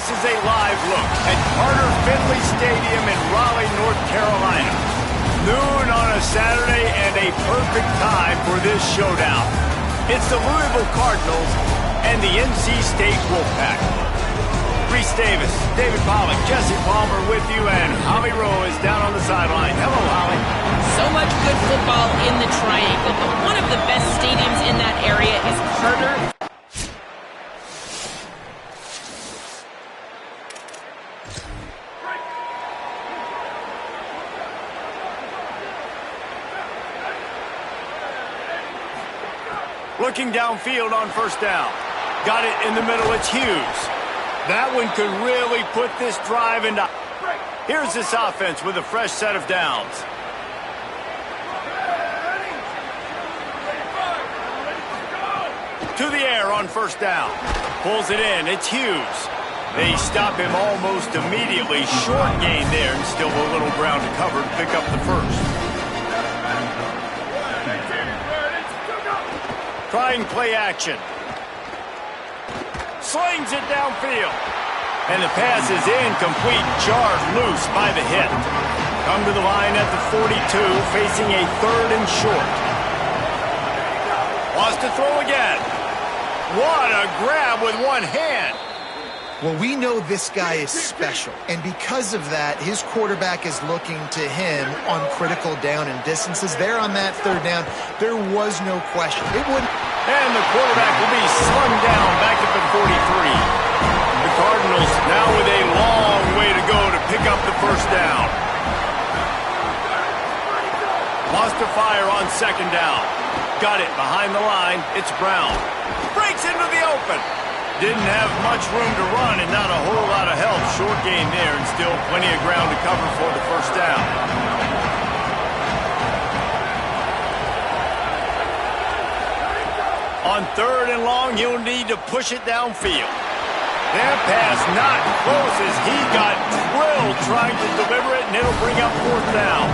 This is a live look at Carter Finley Stadium in Raleigh, North Carolina. Noon on a Saturday and a perfect time for this showdown. It's the Louisville Cardinals and the NC State Wolfpack. Reese Davis, David Pollack, Jesse Palmer with you, and Holly Rowe is down on the sideline. Hello, Holly. So much good football in the Triangle, but one of the best stadiums in that area is Carter. Looking downfield on first down. Got it in the middle, it's Hughes. That one could really put this drive into... Here's this offense with a fresh set of downs. To the air on first down. Pulls it in, it's Hughes. They stop him almost immediately. Short gain there and still a little ground to cover to pick up the first. Trying play action. Slings it downfield. And the pass is incomplete, jarred loose by the hit. Come to the line at the 42, facing a 3rd and short. Wants to throw again. What a grab with one hand. Well, we know this guy is special, and because of that, his quarterback is looking to him on critical down and distances. There on that 3rd down, there was no question. It wouldn't. And the quarterback will be slung down back at the 43. The Cardinals now with a long way to go to pick up the first down. Wants to fire on 2nd down. Got it behind the line. It's Brown. Breaks into the open. Didn't have much room to run and not a whole lot of help. Short gain there and still plenty of ground to cover for the first down. On 3rd and long, he'll need to push it downfield. That pass not close as he got drilled trying to deliver it, and it'll bring up 4th down.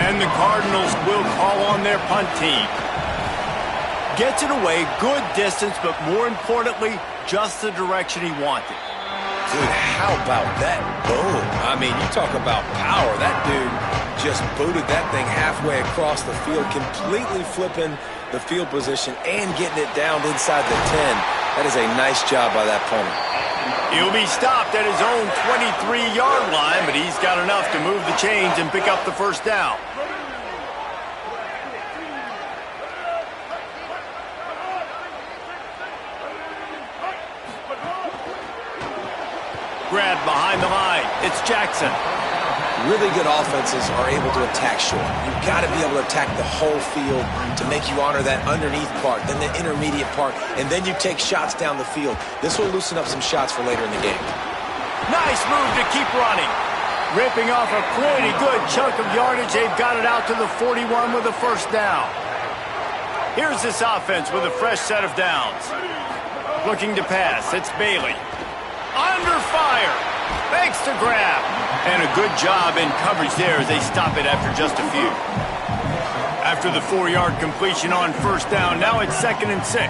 And the Cardinals will call on their punt team. Gets it away, good distance, but more importantly, just the direction he wanted. Dude, how about that boom? I mean, you talk about power. That dude just booted that thing halfway across the field, completely flipping the field position and getting it down inside the 10. That is a nice job by that punter. He'll be stopped at his own 23-yard line, but he's got enough to move the chains and pick up the first down. Grab behind the line. It's Jackson. Really good offenses are able to attack short. You've got to be able to attack the whole field to make you honor that underneath part, then the intermediate part, and then you take shots down the field. This will loosen up some shots for later in the game. Nice move to keep running. Ripping off a pretty good chunk of yardage. They've got it out to the 41 with a first down. Here's this offense with a fresh set of downs. Looking to pass. It's Bailey. Under fire. Makes the grab. And a good job in coverage there as they stop it after just a few. After the 4-yard completion on first down, now it's 2nd and 6.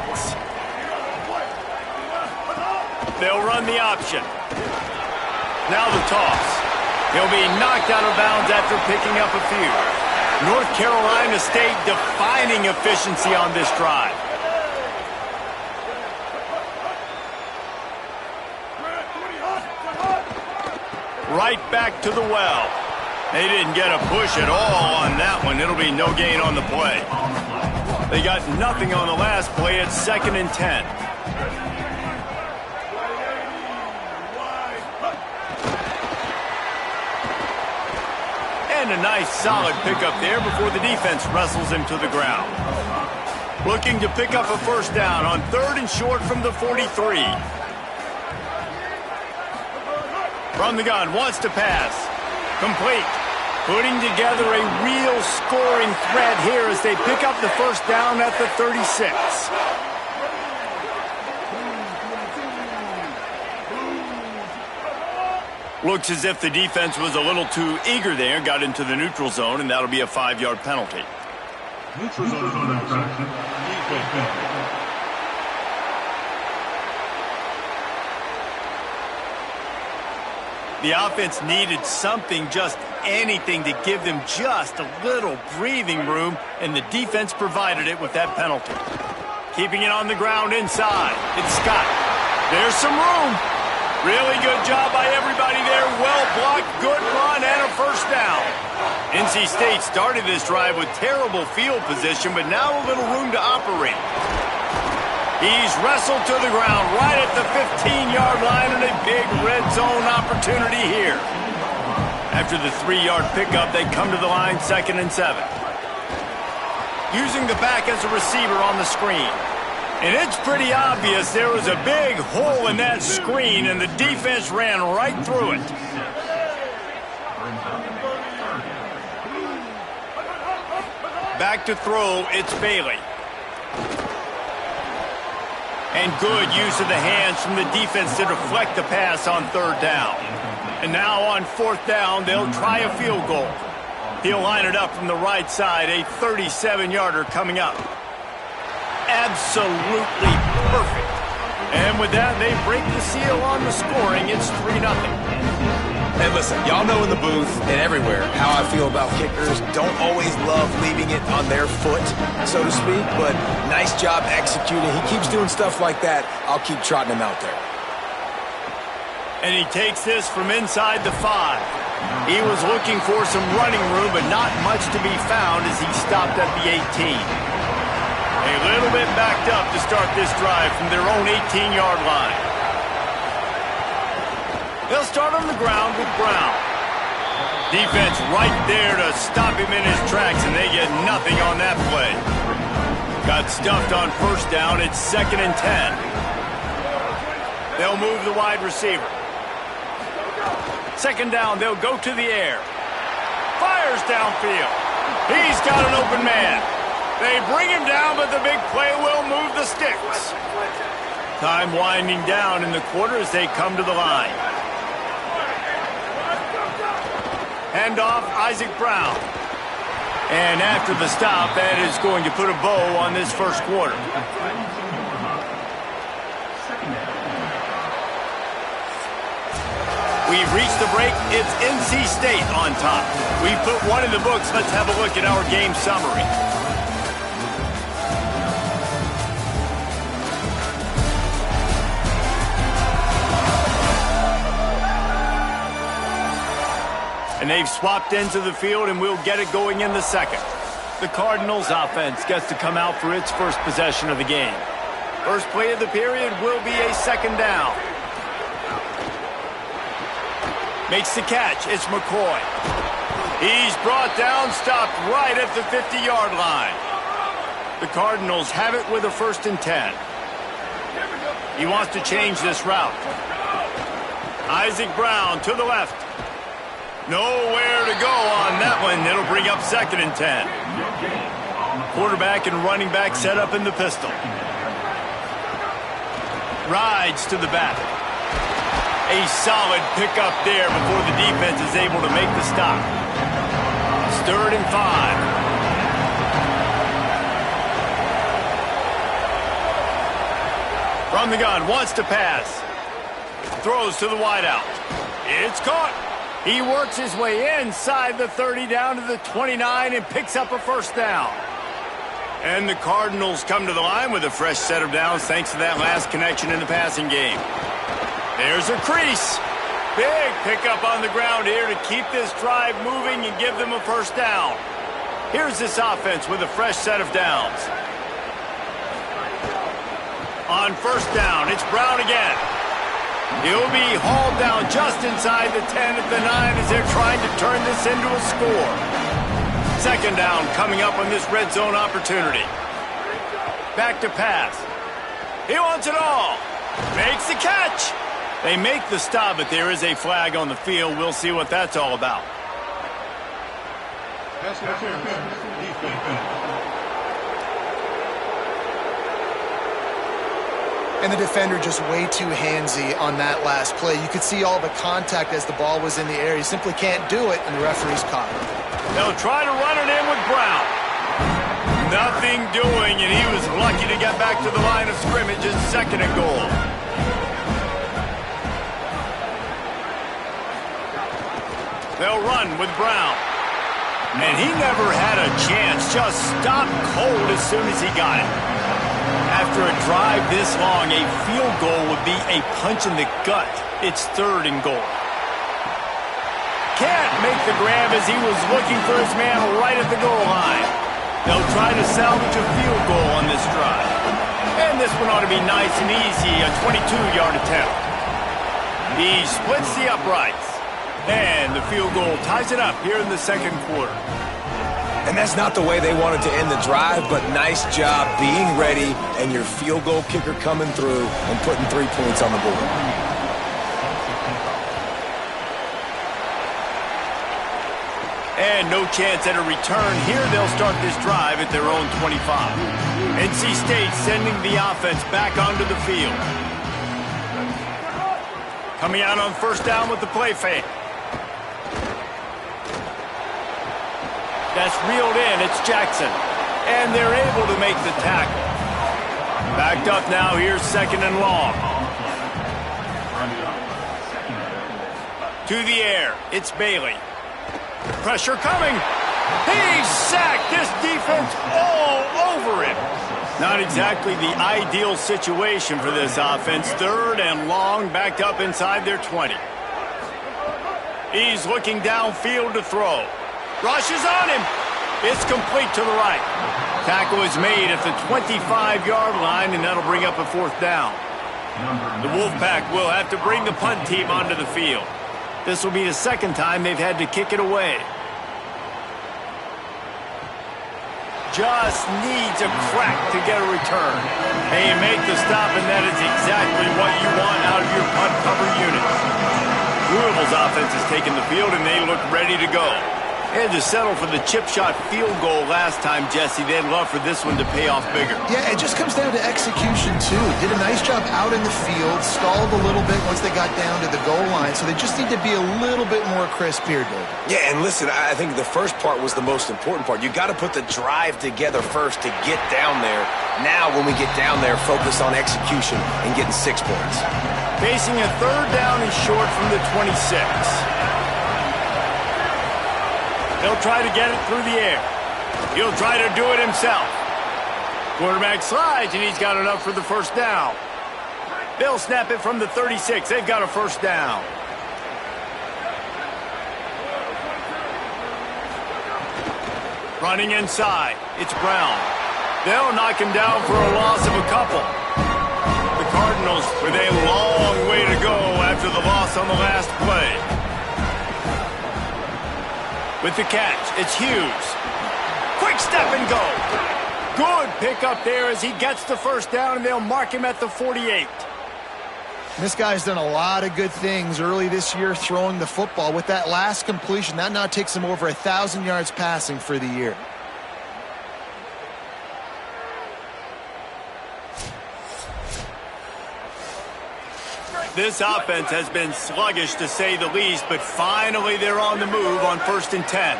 They'll run the option. Now the toss. He'll be knocked out of bounds after picking up a few. North Carolina State defining efficiency on this drive. Right back to the well. They didn't get a push at all on that one. It'll be no gain on the play. They got nothing on the last play. It's 2nd and 10. And a nice solid pickup there before the defense wrestles him to the ground. Looking to pick up a first down on 3rd and short from the 43. From the gun, wants to pass. Complete. Putting together a real scoring threat here as they pick up the first down at the 36. Looks as if the defense was a little too eager there, got into the neutral zone, and that'll be a 5-yard penalty. Neutral zone infraction. The offense needed something, just anything, to give them just a little breathing room, and the defense provided it with that penalty. Keeping it on the ground inside. It's Scott. There's some room. Really good job by everybody there. Well blocked, good run, and a first down. NC State started this drive with terrible field position, but now a little room to operate. He's wrestled to the ground right at the 15-yard line, and a big red zone opportunity here. After the 3-yard pickup, they come to the line 2nd and 7. Using the back as a receiver on the screen. And it's pretty obvious there was a big hole in that screen, and the defense ran right through it. Back to throw, it's Bailey. And good use of the hands from the defense to deflect the pass on 3rd down. And now on 4th down, they'll try a field goal. He'll line it up from the right side, a 37-yarder coming up. Absolutely perfect. And with that, they break the seal on the scoring. It's 3-0. And listen, y'all know in the booth and everywhere how I feel about kickers. Don't always love leaving it on their foot, so to speak, but nice job executing. He keeps doing stuff like that. I'll keep trotting him out there. And he takes this from inside the 5. He was looking for some running room, but not much to be found as he stopped at the 18. A little bit backed up to start this drive from their own 18-yard line. They'll start on the ground with Brown. Defense right there to stop him in his tracks, and they get nothing on that play. Got stuffed on 1st down. It's 2nd and 10. They'll move the wide receiver. 2nd down, they'll go to the air. Fires downfield. He's got an open man. They bring him down, but the big play will move the sticks. Time winding down in the quarter as they come to the line. Hand off, Isaac Brown. And after the stop, that is going to put a bow on this first quarter. We've reached the break. It's NC State on top. We've put one in the books. Let's have a look at our game summary. And they've swapped ends of the field, and we'll get it going in the 2nd. The Cardinals offense gets to come out for its first possession of the game. First play of the period will be a 2nd down. Makes the catch. It's McCoy. He's brought down, stopped right at the 50-yard line. The Cardinals have it with a 1st and 10. He wants to change this route. Isaac Brown to the left. Nowhere to go on that one. It'll bring up 2nd and 10. Quarterback and running back set up in the pistol. Rides to the back. A solid pickup there before the defense is able to make the stop. 3rd and 5. From the gun, wants to pass. Throws to the wideout. It's caught. He works his way inside the 30 down to the 29 and picks up a 1st down. And the Cardinals come to the line with a fresh set of downs thanks to that last connection in the passing game. There's a crease. Big pickup on the ground here to keep this drive moving and give them a 1st down. Here's this offense with a fresh set of downs. On 1st down, it's Brown again. He'll be hauled down just inside the 10 at the 9 as they're trying to turn this into a score. 2nd down coming up on this red zone opportunity. Back to pass. He wants it all. Makes the catch. They make the stop, but there is a flag on the field. We'll see what that's all about. And the defender just way too handsy on that last play. You could see all the contact as the ball was in the air. He simply can't do it, and the referee's caught him. They'll try to run it in with Brown. Nothing doing, and he was lucky to get back to the line of scrimmage at 2nd and goal. They'll run with Brown. And he never had a chance. Just stopped cold as soon as he got it. After a drive this long, a field goal would be a punch in the gut. It's 3rd and goal. Can't make the grab as he was looking for his man right at the goal line. They'll try to salvage a field goal on this drive. And this one ought to be nice and easy, a 22-yard attempt. He splits the uprights. And the field goal ties it up here in the second quarter. And that's not the way they wanted to end the drive, but nice job being ready and your field goal kicker coming through and putting 3 points on the board. And no chance at a return. Here they'll start this drive at their own 25. NC State sending the offense back onto the field. Coming out on first down with the play fake. That's reeled in. It's Jackson. And they're able to make the tackle. Backed up now. Here's 2nd and long. To the air. It's Bailey. Pressure coming. He's sacked. This defense all over him. Not exactly the ideal situation for this offense. 3rd and long, backed up inside their 20. He's looking downfield to throw. Rushes on him. It's complete to the right. Tackle is made at the 25-yard line, and that'll bring up a 4th down. The Wolfpack will have to bring the punt team onto the field. This will be the 2nd time they've had to kick it away. Just needs a crack to get a return. And you make the stop, and that is exactly what you want out of your punt cover unit. Louisville's offense has taken the field, and they look ready to go. They had to settle for the chip shot field goal last time, Jesse. They'd love for this one to pay off bigger. Yeah, it just comes down to execution, too. Did a nice job out in the field, stalled a little bit once they got down to the goal line, so they just need to be a little bit more crisp here, David. Yeah, and listen, I think the first part was the most important part. You got to put the drive together first to get down there. Now, when we get down there, focus on execution and getting 6 points. Facing a 3rd down and short from the 26. He'll try to get it through the air. He'll try to do it himself. Quarterback slides, and he's got enough for the 1st down. They'll snap it from the 36. They've got a 1st down. Running inside. It's Brown. They'll knock him down for a loss of a couple. The Cardinals with a long way to go after the loss on the last play. With the catch, it's Hughes. Quick step and go. Good pickup there as he gets the 1st down, and they'll mark him at the 48. This guy's done a lot of good things early this year throwing the football. With that last completion, that now takes him over 1,000 yards passing for the year. This offense has been sluggish, to say the least, but finally they're on the move on 1st and 10.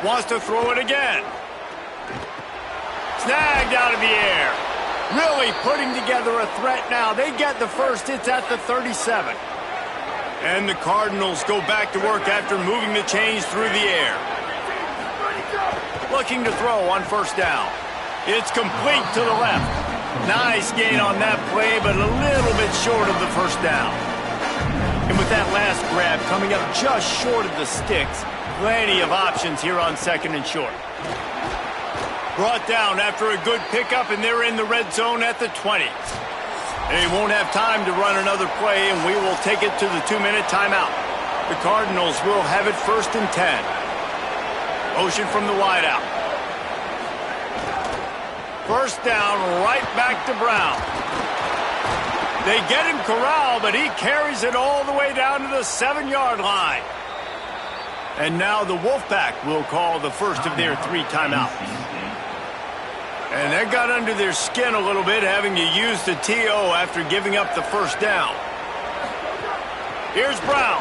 Wants to throw it again. Snagged out of the air. Really putting together a threat now. They get the 1st. It's at the 37. And the Cardinals go back to work after moving the chains through the air. Looking to throw on 1st down. It's complete to the left. Nice gain on that play, but a little bit short of the 1st down. And with that last grab coming up just short of the sticks, plenty of options here on 2nd and short. Brought down after a good pickup, and they're in the red zone at the 20. They won't have time to run another play, and we will take it to the 2-minute timeout. The Cardinals will have it 1st and 10. Motion from the wideout. 1st down, right back to Brown. They get him corralled, but he carries it all the way down to the 7-yard line. And now the Wolfpack will call the 1st of their 3 timeouts. And that got under their skin a little bit, having to use the TO after giving up the 1st down. Here's Brown.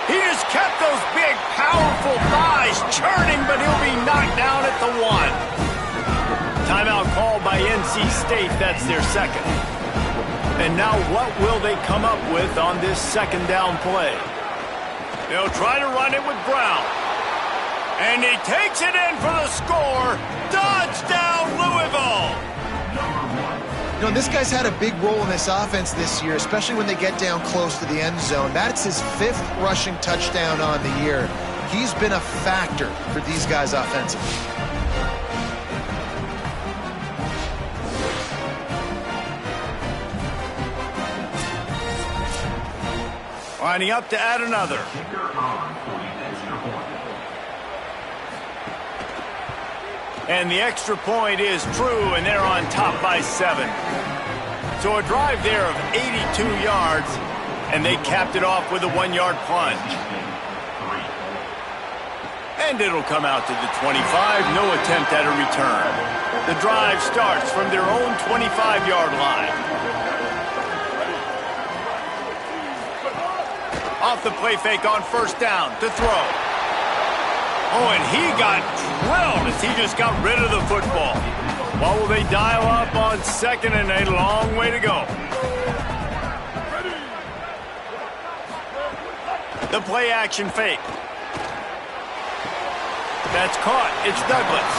He has kept those big, powerful thighs churning, but he'll be knocked down at the 1. Timeout called by NC State. That's their 2nd. And now what will they come up with on this second down play? They'll try to run it with Brown. And he takes it in for the score. Touchdown, Louisville! You know, this guy's had a big role in this offense this year, especially when they get down close to the end zone. That's his 5th rushing touchdown on the year. He's been a factor for these guys offensively. Lining up to add another. And the extra point is true, and they're on top by 7. So a drive there of 82 yards, and they capped it off with a 1-yard plunge. And it'll come out to the 25, no attempt at a return. The drive starts from their own 25-yard line. Off the play fake on first down to throw. Oh, and he got drilled as he just got rid of the football. What will they dial up on second and a long way to go? The play action fake. That's caught. It's Douglas.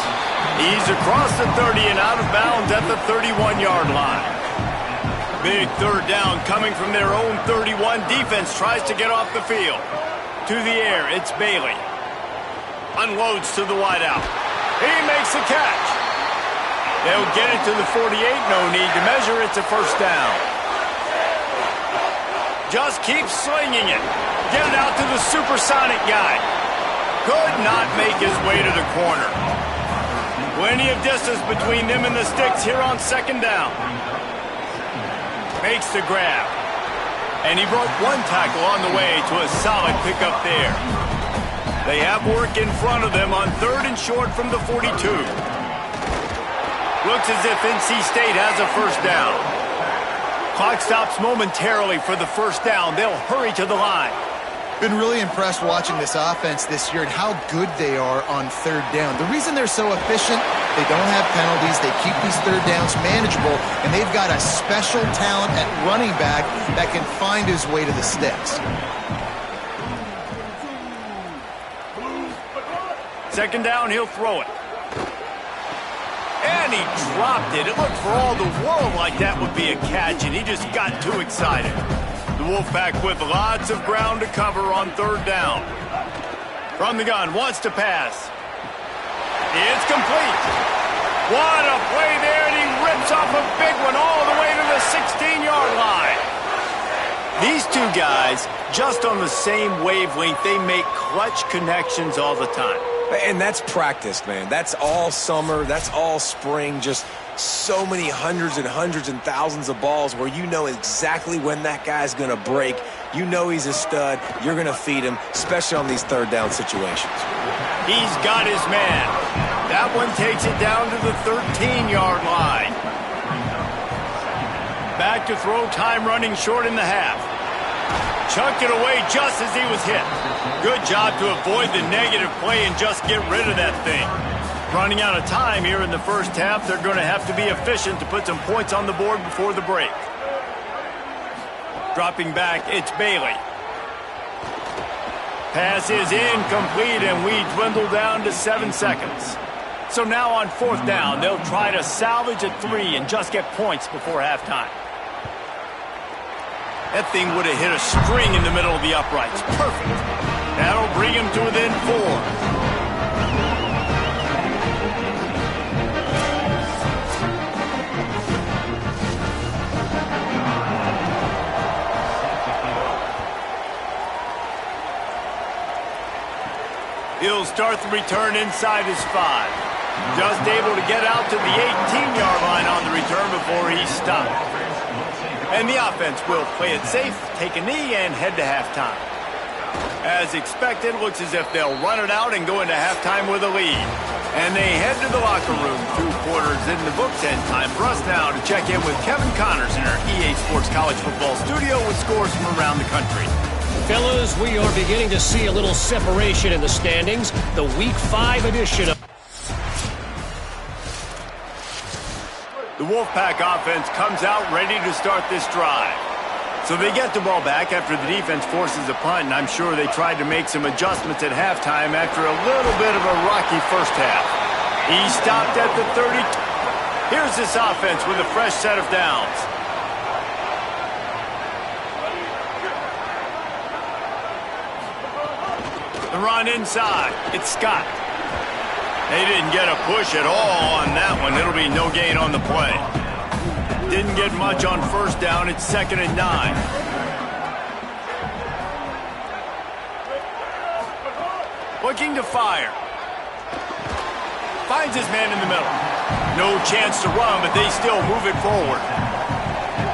He's across the 30 and out of bounds at the 31-yard line. Big third down coming from their own 31. Defense tries to get off the field. To the air, it's Bailey. Unloads to the wideout. He makes the catch. They'll get it to the 48. No need to measure. It's a first down. Just keep slinging it. Get it out to the supersonic guy. Could not make his way to the corner. Plenty of distance between them and the sticks here on second down. Makes the grab. And he broke one tackle on the way to a solid pickup there. They have work in front of them on 3rd and short from the 42. Looks as if NC State has a first down. Clock stops momentarily for the first down. They'll hurry to the line. Been really impressed watching this offense this year and how good they are on 3rd down. The reason they're so efficient, they don't have penalties, they keep these 3rd downs manageable, and they've got a special talent at running back that can find his way to the sticks. Second down, he'll throw it. And he dropped it. It looked for all the world like that would be a catch, and he just got too excited. The Wolfpack with lots of ground to cover on 3rd down. From the gun, wants to pass. It's complete. What a play there, and he rips off a big one all the way to the 16-yard line. These two guys, just on the same wavelength, they make clutch connections all the time. And that's practice, man. That's all summer. That's all spring. Just so many hundreds and hundreds and thousands of balls where you know exactly when that guy's going to break. You know he's a stud. You're going to feed him, especially on these 3rd down situations. He's got his man. That one takes it down to the 13-yard line. Back to throw, time running short in the half. Chucked it away just as he was hit. Good job to avoid the negative play and just get rid of that thing. Running out of time here in the first half, they're going to have to be efficient to put some points on the board before the break. Dropping back, it's Bailey. Pass is incomplete, and we dwindle down to 7 seconds. So now on 4th down, they'll try to salvage a 3 and just get points before halftime. That thing would have hit a string in the middle of the uprights. Perfect. That'll bring him to within 4. He'll start the return inside his 5. Just able to get out to the 18-yard line on the return before he stopped. And the offense will play it safe, take a knee, and head to halftime. As expected, looks as if they'll run it out and go into halftime with a lead. And they head to the locker room. 2 quarters in the books, and time for us now to check in with Kevin Connors in our EA Sports College Football studio with scores from around the country. Fellas, we are beginning to see a little separation in the standings. The Week 5 edition of The The Wolfpack offense comes out ready to start this drive. So they get the ball back after the defense forces a punt, and I'm sure they tried to make some adjustments at halftime after a little bit of a rocky first half. He stopped at the 30. Here's this offense with a fresh set of downs. The run inside. It's Scott. They didn't get a push at all on that one. It'll be no gain on the play. Didn't get much on first down. It's 2nd and 9. Looking to fire. Finds his man in the middle. No chance to run, but they still move it forward.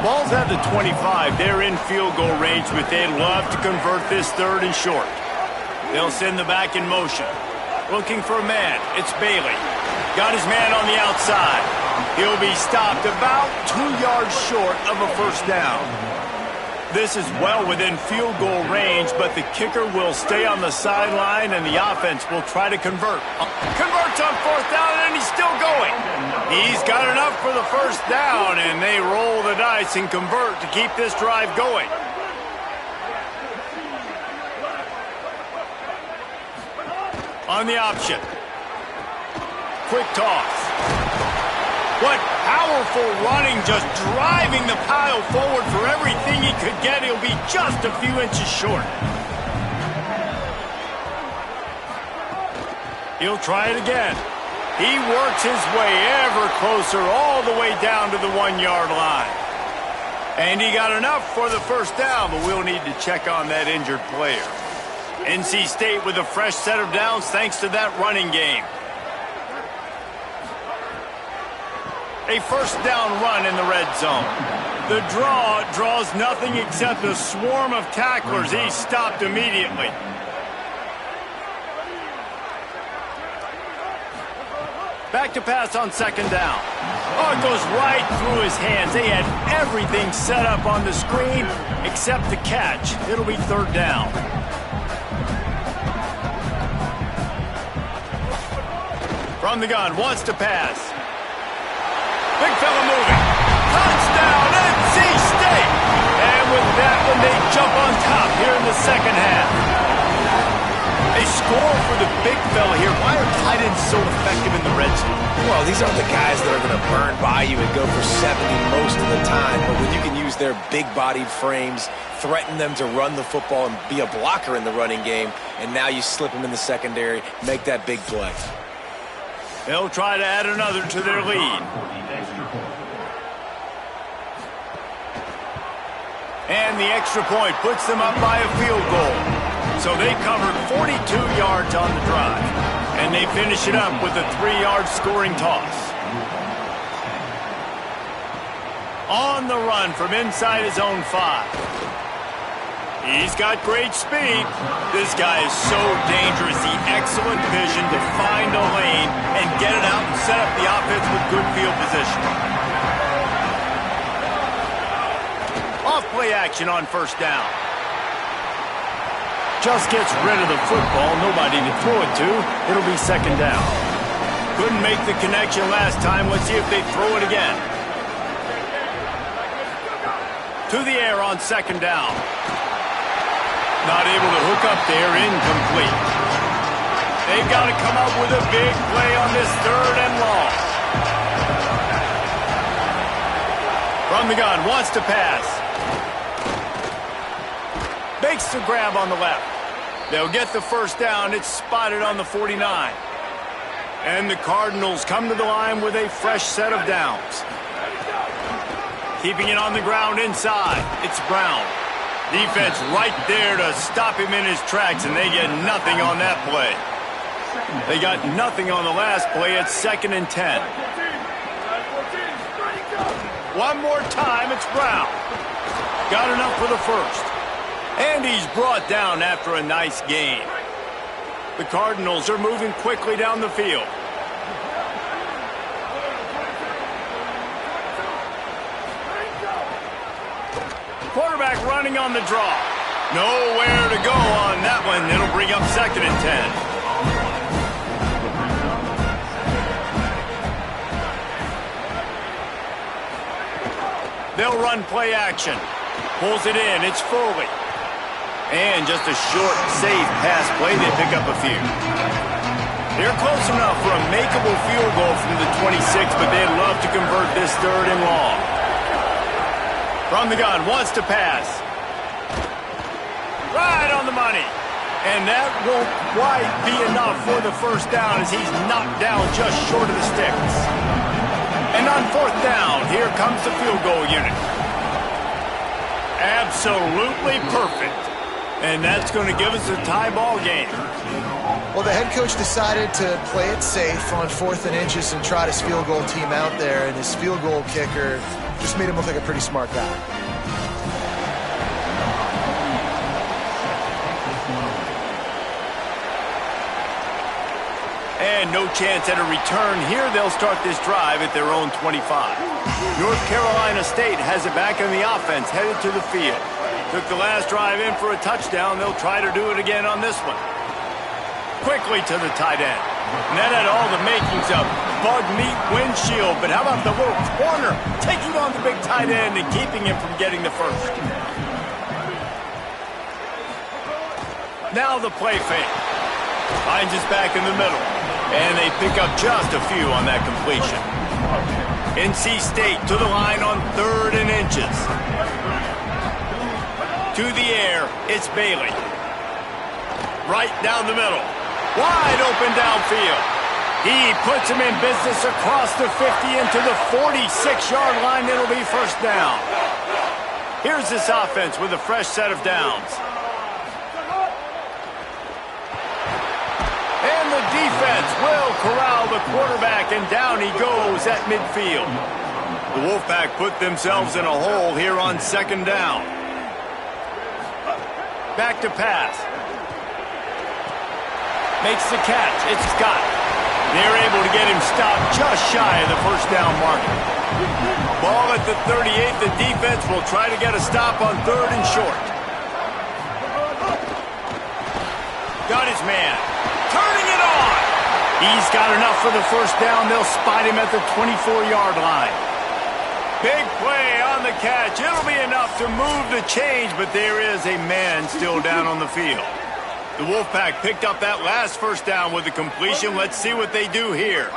Ball's at the 25. They're in field goal range, but they'd love to convert this 3rd and short. They'll send the back in motion. Looking for a man. It's Bailey. Got his man on the outside. He'll be stopped about 2 yards short of a first down. This is well within field goal range, but the kicker will stay on the sideline, and the offense will try to convert. Converts on 4th down, and he's still going. He's got enough for the first down, and they roll the dice and convert to keep this drive going. On the option. Quick toss. What powerful running, just driving the pile forward for everything he could get. He'll be just a few inches short. He'll try it again. He works his way ever closer all the way down to the 1-yard line. And he got enough for the first down, but we'll need to check on that injured player. NC State with a fresh set of downs thanks to that running game. A first down run in the red zone. The draw draws nothing except a swarm of tacklers. He's stopped immediately. Back to pass on 2nd down. Oh, it goes right through his hands. They had everything set up on the screen except the catch. It'll be 3rd down. From the gun, wants to pass. Big fella moving. Touchdown, NC State! And with that one, they jump on top here in the 2nd half. A score for the big fella here. Why are tight ends so effective in the red zone? Well, these aren't the guys that are going to burn by you and go for 70 most of the time. But when you can use their big-bodied frames, threaten them to run the football and be a blocker in the running game, and now you slip them in the secondary, make that big play. They'll try to add another to their lead. And the extra point puts them up by a field goal. So they covered 42 yards on the drive. And they finish it up with a 3-yard scoring toss. On the run from inside his own 5. He's got great speed. This guy is so dangerous. The excellent vision to find a lane and get it out and set up the offense with good field position. Off play action on first down. Just gets rid of the football. Nobody to throw it to. It'll be 2nd down. Couldn't make the connection last time. Let's see if they throw it again. To the air on 2nd down. Not able to hook up there, incomplete. They've got to come up with a big play on this 3rd and long. From the gun, wants to pass. Makes the grab on the left. They'll get the first down. It's spotted on the 49. And the Cardinals come to the line with a fresh set of downs. Keeping it on the ground inside. It's Brown. Defense right there to stop him in his tracks, and they get nothing on that play. They got nothing on the last play. It's 2nd and 10. One more time, it's Brown. Got enough for the first. And he's brought down after a nice gain. The Cardinals are moving quickly down the field. Quarterback running on the draw. Nowhere to go on that one. It'll bring up 2nd and 10. They'll run play action. Pulls it in. It's Foley. And just a short, safe pass play. They pick up a few. They're close enough for a makeable field goal from the 26, but they'd love to convert this 3rd and long. From the gun, wants to pass. Right on the money. And that won't quite be enough for the first down as he's knocked down just short of the sticks. And on 4th down, here comes the field goal unit. Absolutely perfect. And that's going to give us a tie ball game. Well, the head coach decided to play it safe on 4th and inches and trot his field goal team out there, and his field goal kicker just made him look like a pretty smart guy. And no chance at a return here. They'll start this drive at their own 25. North Carolina State has it back in the offense, headed to the field. Took the last drive in for a touchdown. They'll try to do it again on this one. Quickly to the tight end. And that had all the makings of bug meat windshield. But how about the little corner taking on the big tight end and keeping him from getting the first? Now the play fake. Finds his back in the middle. And they pick up just a few on that completion. NC State to the line on 3rd and inches. To the air, it's Bailey. Right down the middle. Wide open downfield. He puts him in business across the 50 into the 46-yard line. It'll be first down. Here's this offense with a fresh set of downs. And the defense will corral the quarterback, and down he goes at midfield. The Wolfpack put themselves in a hole here on 2nd down. Back to pass. Makes the catch. It's Scott. They're able to get him stopped just shy of the first down marker. Ball at the 38. The defense will try to get a stop on 3rd and short. Got his man. Turning it on. He's got enough for the first down. They'll spot him at the 24-yard line. Big play on the catch. It'll be enough to move the change, but there is a man still down on the field. The Wolfpack picked up that last first down with the completion. Let's see what they do here.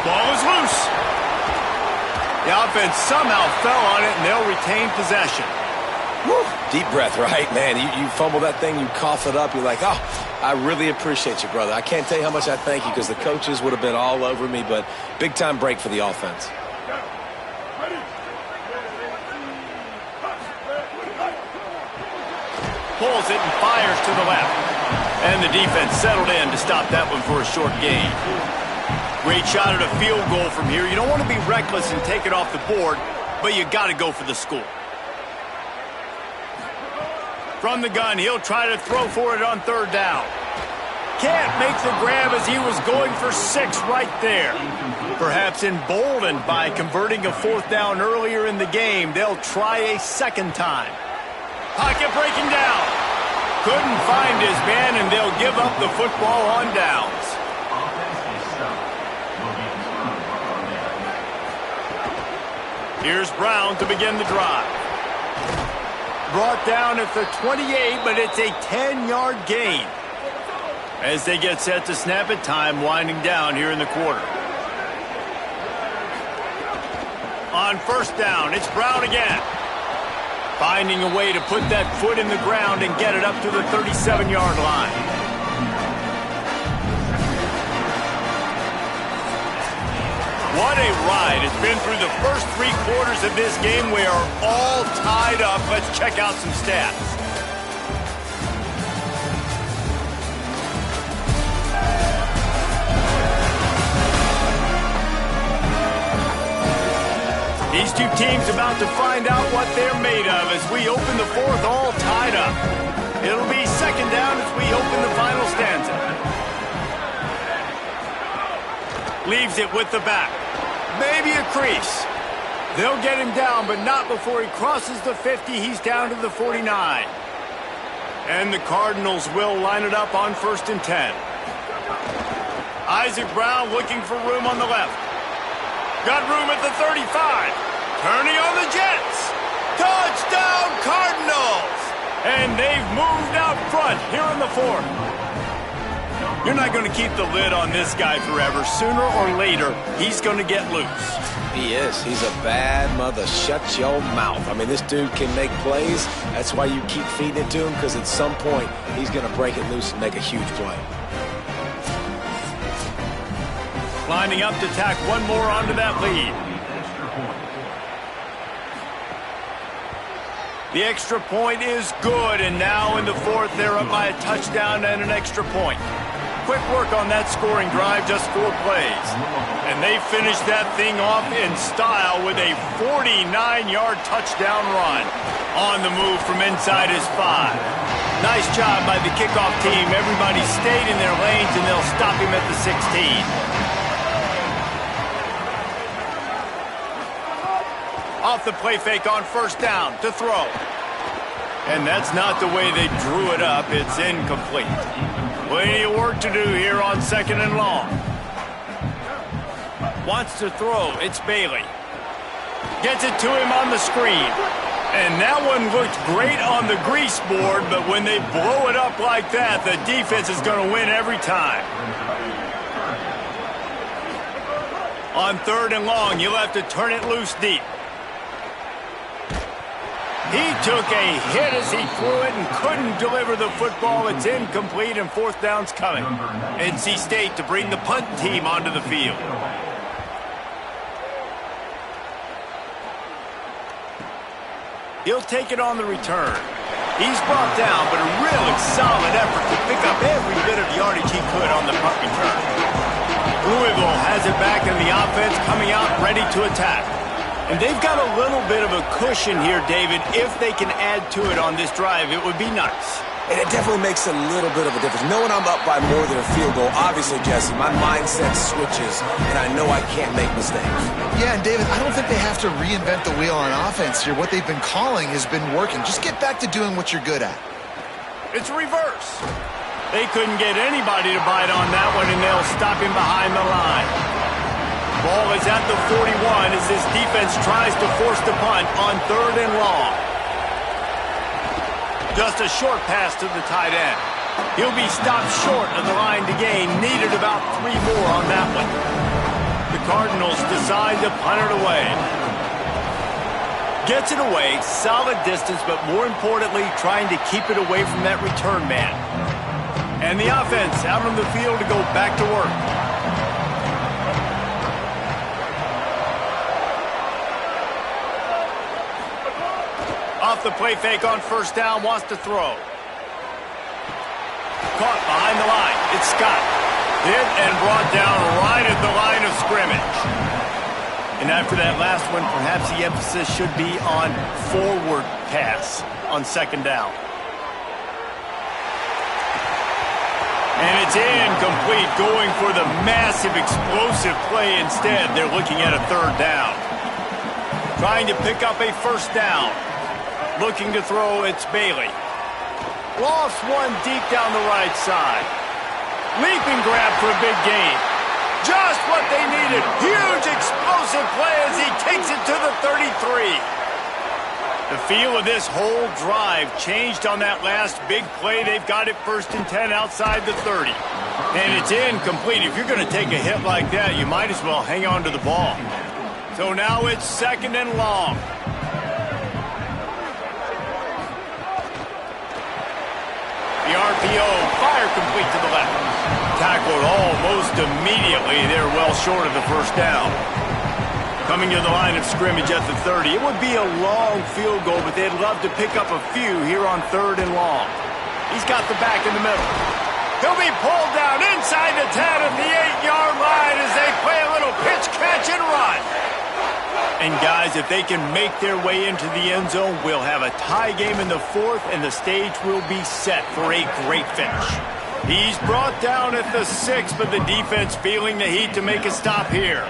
Ball is loose. The offense somehow fell on it, and they'll retain possession. Woo. Deep breath, right, man? You fumble that thing, you cough it up, you're like, oh, I really appreciate you, brother. I can't tell you how much I thank you because the coaches would have been all over me, but big-time break for the offense. Pulls it and fires to the left. And the defense settled in to stop that one for a short gain. Great shot at a field goal from here. You don't want to be reckless and take it off the board, but you got to go for the score. From the gun, he'll try to throw for it on 3rd down. Can't make the grab as he was going for 6 right there. Perhaps emboldened by converting a 4th down earlier in the game, they'll try a 2nd time. Pocket breaking down. Couldn't find his man, and they'll give up the football on downs. Here's Brown to begin the drive. Brought down at the 28, but it's a 10-yard gain. As they get set to snap it, time winding down here in the quarter. On 1st down, it's Brown again. Finding a way to put that foot in the ground and get it up to the 37-yard line. What a ride. It's been through the first 3 quarters of this game. We are all tied up. Let's check out some stats. These two teams about to find out what they're made of as we open the 4th all tied up. It'll be 2nd down as we open the final stanza. Leaves it with the back. Maybe a crease. They'll get him down, but not before he crosses the 50. He's down to the 49. And the Cardinals will line it up on 1st and 10. Isaac Brown looking for room on the left. Got room at the 35. Turning on the Jets. Touchdown Cardinals! And they've moved out front here in the fourth. You're not going to keep the lid on this guy forever. Sooner or later, he's going to get loose. He is. He's a bad mother. Shut your mouth. I mean, this dude can make plays. That's why you keep feeding it to him, because at some point, he's going to break it loose and make a huge play. Lining up to tack one more onto that lead. The extra point is good, and now in the fourth, they're up by a touchdown and an extra point. Quick work on that scoring drive, just 4 plays. And they finished that thing off in style with a 49-yard touchdown run. On the move from inside his 5. Nice job by the kickoff team. Everybody stayed in their lanes, and they'll stop him at the 16. Off the play fake on first down to throw. And that's not the way they drew it up. It's incomplete. Plenty of work to do here on 2nd and long. Wants to throw. It's Bailey. Gets it to him on the screen. And that one looked great on the grease board, but when they blow it up like that, the defense is going to win every time. On 3rd and long, you'll have to turn it loose deep. He took a hit as he threw it and couldn't deliver the football. It's incomplete, and 4th down's coming. NC State to bring the punt team onto the field. He'll take it on the return. He's brought down, but a really solid effort to pick up every bit of yardage he could on the punt return. Louisville has it back, and the offense coming out ready to attack. And they've got a little bit of a cushion here, David. If they can add to it on this drive, it would be nice. And it definitely makes a little bit of a difference. Knowing I'm up by more than a field goal, obviously, Jesse, my mindset switches, and I know I can't make mistakes. Yeah, and David, I don't think they have to reinvent the wheel on offense here. What they've been calling has been working. Just get back to doing what you're good at. It's reverse. They couldn't get anybody to bite on that one, and they'll stop him behind the line. Ball is at the 41 as this defense tries to force the punt on 3rd and long. Just a short pass to the tight end. He'll be stopped short of the line to gain. Needed about 3 more on that one. The Cardinals decide to punt it away. Gets it away, solid distance, but more importantly, trying to keep it away from that return man. And the offense out on the field to go back to work. Off the play fake on first down, wants to throw. Caught behind the line. It's Scott. Hit and brought down right at the line of scrimmage. And after that last one, perhaps the emphasis should be on forward pass on 2nd down. And it's incomplete, going for the massive explosive play instead. They're looking at a 3rd down. Trying to pick up a first down. Looking to throw, it's Bailey. Lost one deep down the right side. Leaping grab for a big gain. Just what they needed. Huge explosive play as he takes it to the 33. The feel of this whole drive changed on that last big play. They've got it 1st and 10 outside the 30. And it's incomplete. If you're going to take a hit like that, you might as well hang on to the ball. So now it's 2nd and long. The RPO, fire complete to the left. Tackled almost immediately. They're well short of the first down. Coming to the line of scrimmage at the 30. It would be a long field goal, but they'd love to pick up a few here on 3rd and long. He's got the back in the middle. He'll be pulled down inside the 10 at the 8-yard line as they play a little pitch, catch, and run. And guys, if they can make their way into the end zone, we'll have a tie game in the 4th, and the stage will be set for a great finish. He's brought down at the 6, but the defense feeling the heat to make a stop here.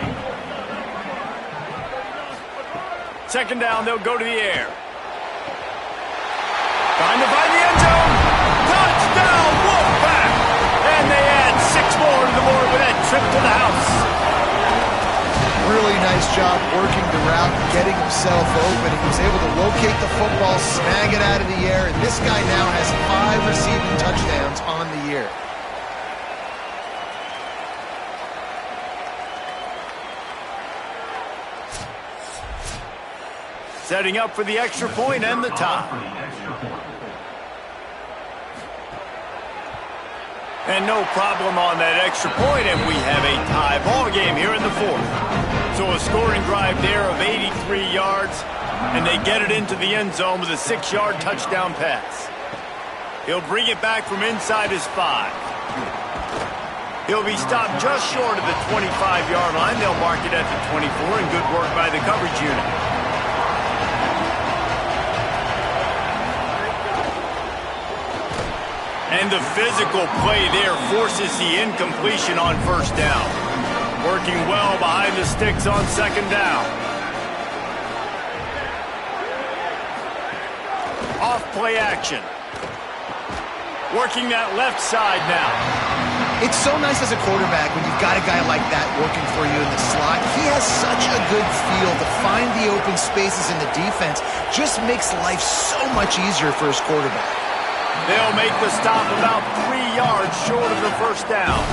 2nd down, they'll go to the air. Trying to find the end zone. Touchdown, Wolfpack! And they add 6 more to the board with that trip to the house. Really nice job working the route, getting himself open. He was able to locate the football, snag it out of the air, and this guy now has 5 receiving touchdowns on the year. Setting up for the extra point and the tie. And no problem on that extra point, and we have a tie ball game here in the fourth. So a scoring drive there of 83 yards, and they get it into the end zone with a 6-yard touchdown pass. He'll bring it back from inside his 5. He'll be stopped just short of the 25-yard line. They'll mark it at the 24, and good work by the coverage unit. And the physical play there forces the incompletion on first down. Working well behind the sticks on second down. Off play action. Working that left side now. It's so nice as a quarterback when you've got a guy like that working for you in the slot. He has such a good feel to find the open spaces in the defense. Just makes life so much easier for his quarterback. They'll make the stop about 3 yards short of the first down.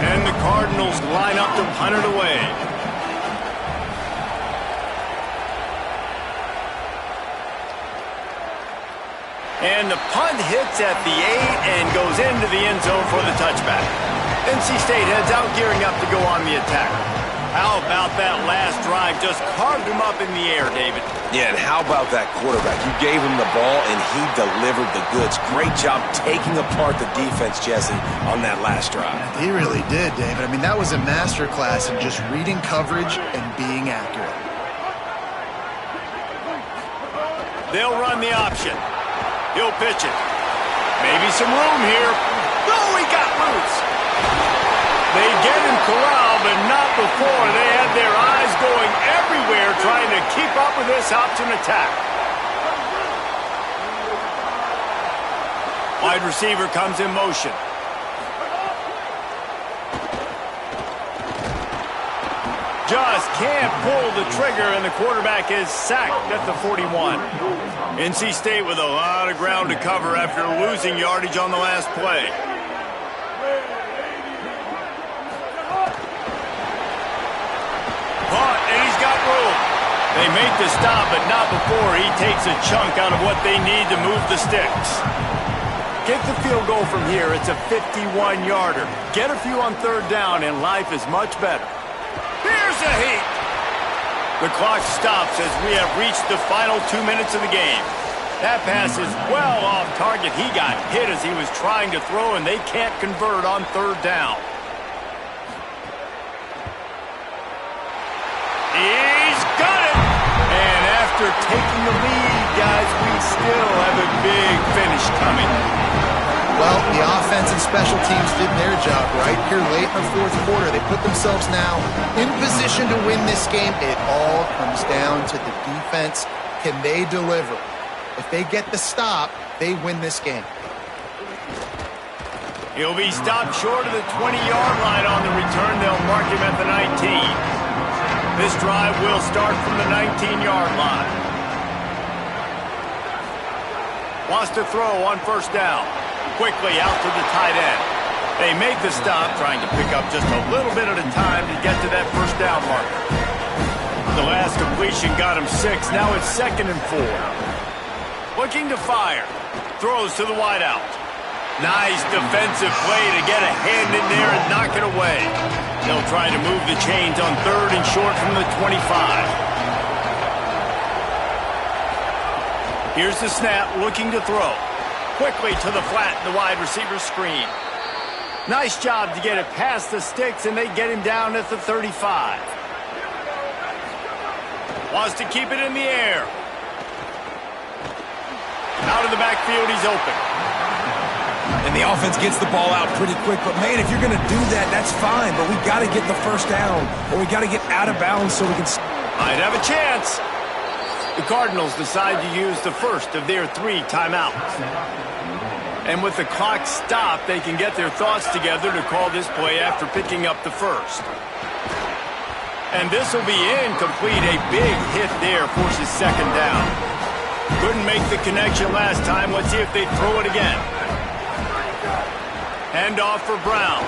And the Cardinals line up to punt it away. And the punt hits at the 8 and goes into the end zone for the touchback. NC State heads out, gearing up to go on the attack. How about that last drive? Just carved him up in the air, David. Yeah, and how about that quarterback? You gave him the ball, and he delivered the goods. Great job taking apart the defense, Jesse, on that last drive. He really did, David. I mean, that was a masterclass in just reading coverage and being accurate. They'll run the option. He'll pitch it. Maybe some room here. No, he got loose. They get him corralled, but not before. They had their eyes going everywhere trying to keep up with this option attack. Wide receiver comes in motion. Just can't pull the trigger, and the quarterback is sacked at the 41. NC State with a lot of ground to cover after losing yardage on the last play. Caught, and he's got room. They make the stop, but not before he takes a chunk out of what they need to move the sticks. Get the field goal from here. It's a 51-yarder. Get a few on third down, and life is much better. Here's a heat. The clock stops as we have reached the final 2 minutes of the game. That pass is well off target. He got hit as he was trying to throw, and they can't convert on third down. He's got it! And after taking the lead, guys, we still have a big finish coming. Well, the offense and special teams did their job right here late in the fourth quarter. They put themselves now in position to win this game. It all comes down to the defense. Can they deliver? If they get the stop, they win this game. He'll be stopped short of the 20-yard line on the return. They'll mark him at the 19. This drive will start from the 19-yard line. Wants to throw on first down. Quickly out to the tight end. They make the stop, trying to pick up just a little bit at a time to get to that first down marker. The last completion got him 6. Now it's 2nd and 4. Looking to fire. Throws to the wideout. Nice defensive play to get a hand in there and knock it away. They'll try to move the chains on 3rd and short from the 25. Here's the snap, looking to throw. Quickly to the flat, the wide receiver screen. Nice job to get it past the sticks, and they get him down at the 35. Wants to keep it in the air. Out of the backfield, he's open. And the offense gets the ball out pretty quick. But, man, if you're going to do that, that's fine. But we got to get the first down, or we got to get out of bounds so we can... Might have a chance. The Cardinals decide to use the first of their 3 timeouts. And with the clock stopped, they can get their thoughts together to call this play after picking up the first. And this will be incomplete. A big hit there forces second down. Couldn't make the connection last time. Let's see if they throw it again. Handoff for Brown.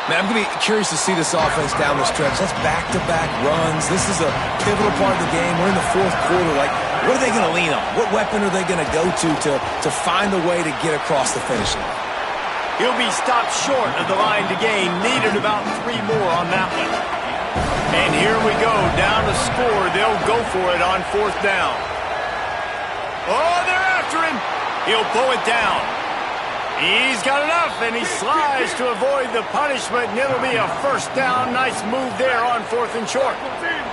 Man, I'm going to be curious to see this offense down the stretch. That's back-to-back runs. This is a pivotal part of the game. We're in the fourth quarter. Like, what are they going to lean on? What weapon are they going to go to find a way to get across the finish line? He'll be stopped short of the line to gain. Needed about 3 more on that one. And here we go. Down to score. They'll go for it on fourth down. Oh, they're after him. He'll pull it down. He's got enough, and he slides to avoid the punishment, and it'll be a first down. Nice move there on 4th and short.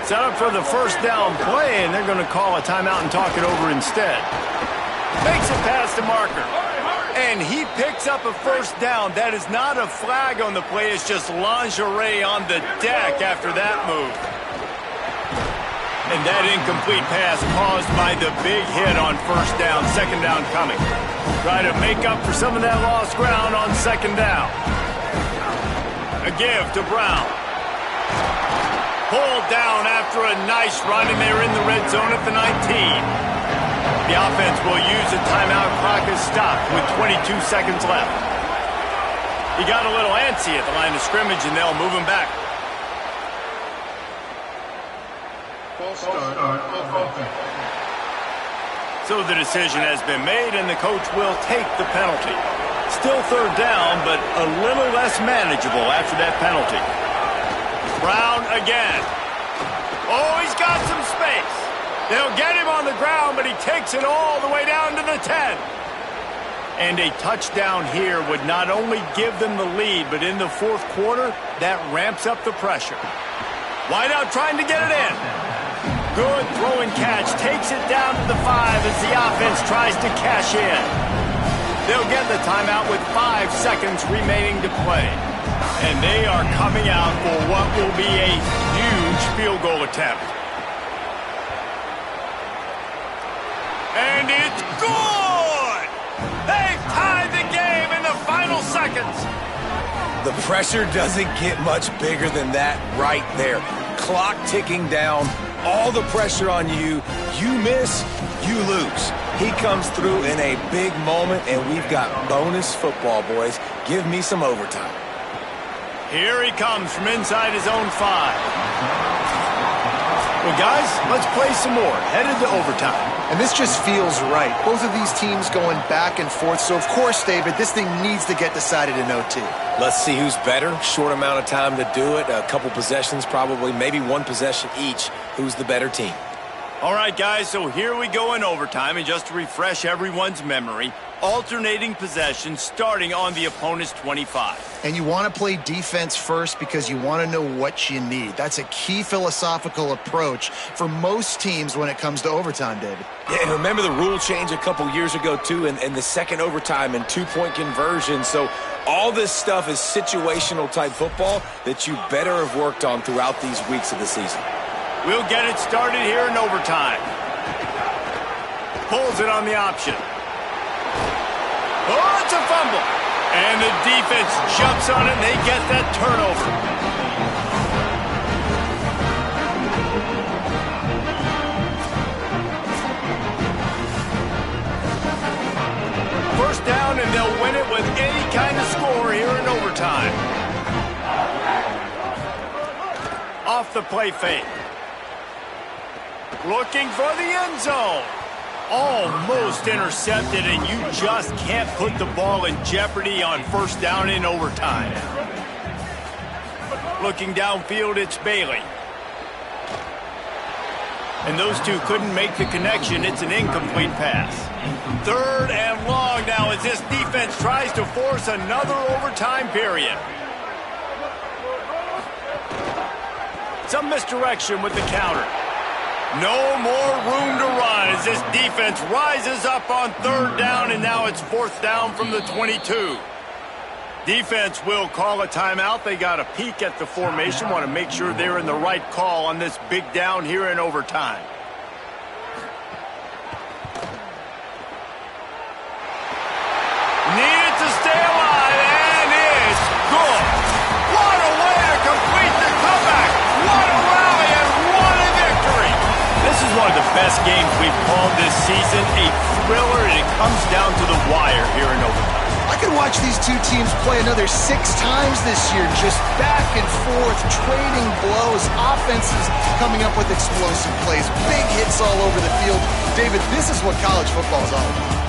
Set up for the first down play, and they're going to call a timeout and talk it over instead. Makes it past the marker. And he picks up a first down. That is not a flag on the play. It's just lingerie on the deck after that move. And that incomplete pass caused by the big hit on first down. Second down coming. Try to make up for some of that lost ground on second down. A give to Brown. Pulled down after a nice run, and they're in the red zone at the 19. The offense will use a timeout. Clock is stopped with 22 seconds left. He got a little antsy at the line of scrimmage, and they'll move him back. So the decision has been made, and the coach will take the penalty. Still third down, but a little less manageable after that penalty. Brown again. Oh, he's got some space. They'll get him on the ground, but he takes it all the way down to the 10. And a touchdown here would not only give them the lead, but in the fourth quarter, that ramps up the pressure. Wideout trying to get it in. Good throw and catch. Takes it down to the 5 as the offense tries to cash in. They'll get the timeout with 5 seconds remaining to play. And they are coming out for what will be a huge field goal attempt. And it's good! They've tied the game in the final seconds. The pressure doesn't get much bigger than that right there. Clock ticking down. All the pressure on you. You miss, you lose. He comes through in a big moment, and we've got bonus football, boys. Give me some overtime. Here he comes from inside his own 5. Well, guys, let's play some more. Headed to overtime. And this just feels right. Both of these teams going back and forth. So, of course, David, this thing needs to get decided in OT. Let's see who's better. Short amount of time to do it. A couple possessions probably. Maybe one possession each. Who's the better team? All right, guys, so here we go in overtime. And just to refresh everyone's memory, alternating possessions starting on the opponent's 25. And you want to play defense first because you want to know what you need. That's a key philosophical approach for most teams when it comes to overtime, David. Yeah, and remember the rule change a couple years ago, too, and the second overtime and 2-point conversion. So all this stuff is situational type football that you better have worked on throughout these weeks of the season. We'll get it started here in overtime. Pulls it on the option. Oh, it's a fumble. And the defense jumps on it, and they get that turnover. First down, and they'll win it with any kind of score here in overtime. Off the play fake. Looking for the end zone. Almost intercepted, and you just can't put the ball in jeopardy on first down in overtime. Looking downfield, it's Bailey. And those two couldn't make the connection. It's an incomplete pass. Third and long now as this defense tries to force another overtime period. Some misdirection with the counter. No more room to run as this defense rises up on third down, and now it's fourth down from the 22. Defense will call a timeout. They got a peek at the formation, want to make sure they're in the right call on this big down here in overtime. best games we've called this season. A thriller, and it comes down to the wire here in overtime. I could watch these two teams play another 6 times this year, just back and forth, trading blows, offenses coming up with explosive plays, big hits all over the field. David, this is what college football is all about.